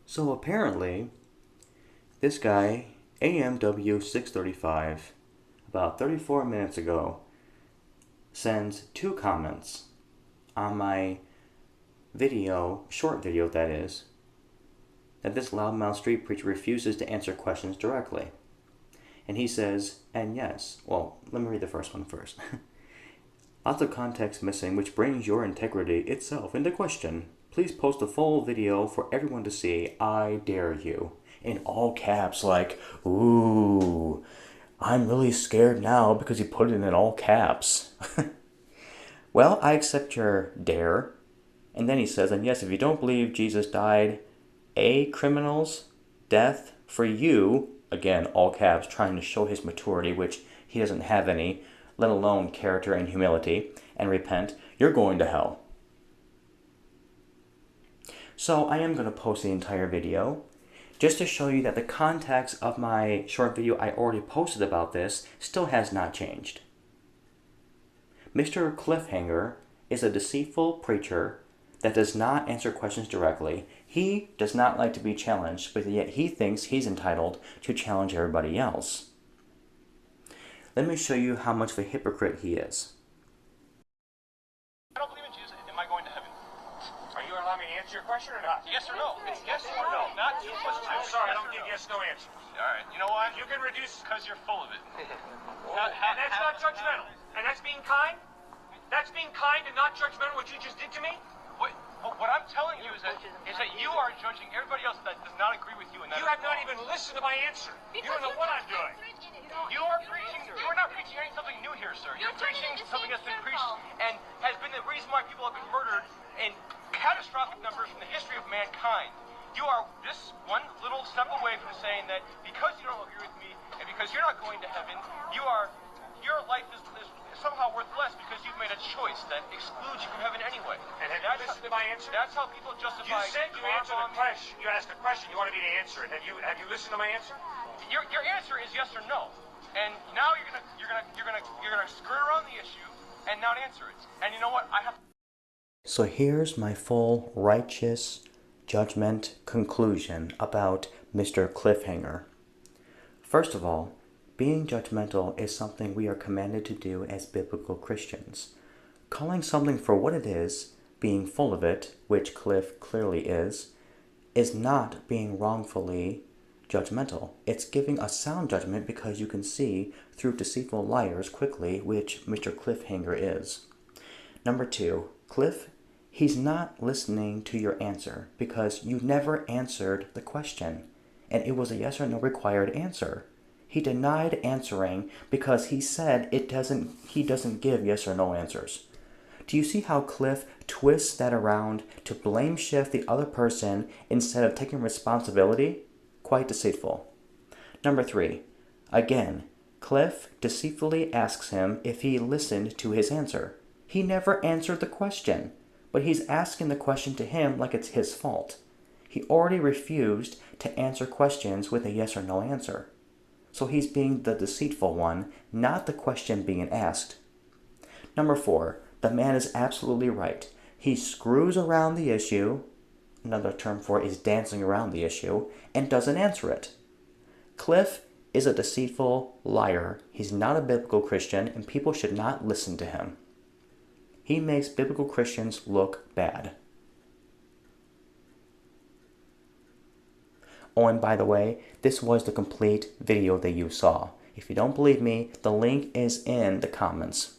So apparently, this guy, AMW635, about 34 minutes ago, sends 2 comments on my video, short video that is, that this loudmouth street preacher refuses to answer questions directly. And he says, and yes, well, let me read the first one first. Lots of context missing, which brings your integrity itself into question. Please post a full video for everyone to see. I dare you. In all caps, like, ooh, I'm really scared now because you put it in all caps. Well, I accept your dare. And then he says, and yes, if you don't believe Jesus died a criminal's death for you, again, all caps, trying to show his maturity, which he doesn't have any, let alone character and humility, and repent, you're going to hell. So I am going to post the entire video, just to show you that the context of my short video I already posted about this still has not changed. Mr. Cliffe Hanger is a deceitful preacher that does not answer questions directly. He does not like to be challenged, but yet he thinks he's entitled to challenge everybody else. Let me show you how much of a hypocrite he is. I don't believe in Jesus. Am I going to heaven? Are you allowing me to answer your question or not? Yes or no? It's yes or no, not 2 plus 2. I'm sorry, I don't give yes, no answers. All right, you know what? You can reduce because you're full of it. And that's not judgmental. And that's being kind? That's being kind and not judgmental what you just did to me? What I'm telling you is that you are judging everybody else that does not agree with you. And you have not even listened to my answer. You don't know what I'm doing. You are preaching. You are not preaching something new here, sir. You're preaching something that's been preached and has been the reason why people have been murdered in catastrophic numbers from the history of mankind. You are this one little step away from saying that because you don't agree with me and because you're not going to heaven, your life is somehow worth less because you've made a choice that excludes you from heaven anyway. And have you listened to my answer? That's how people justify. You said you answered a question. You asked a question. You wanted me to answer it. Have you listened to my answer? Your answer is yes or no. And now you're gonna skirt around the issue and not answer it. And you know what? So here's my full righteous judgment conclusion about Mr. Cliffe Hanger. First of all, being judgmental is something we are commanded to do as biblical Christians. Calling something for what it is, being full of it, which Cliffe clearly is not being wrongfully judgmental. It's giving a sound judgment because you can see through deceitful liars quickly, which Mr. Cliffe Hanger is. Number 2, Cliffe, he's not listening to your answer because you never answered the question, and it was a yes or no required answer. He denied answering because he said he doesn't give yes or no answers. Do you see how Cliffe twists that around to blame shift the other person instead of taking responsibility? Quite deceitful. Number 3, again, Cliffe deceitfully asks him if he listened to his answer. He never answered the question, but he's asking the question to him like it's his fault. He already refused to answer questions with a yes or no answer. So he's being the deceitful one, not the question being asked. Number 4, the man is absolutely right. He screws around the issue, another term for it is dancing around the issue, and doesn't answer it. Cliffe is a deceitful liar. He's not a biblical Christian, and people should not listen to him. He makes biblical Christians look bad. Oh, and by the way, this was the complete video that you saw. If you don't believe me, the link is in the comments.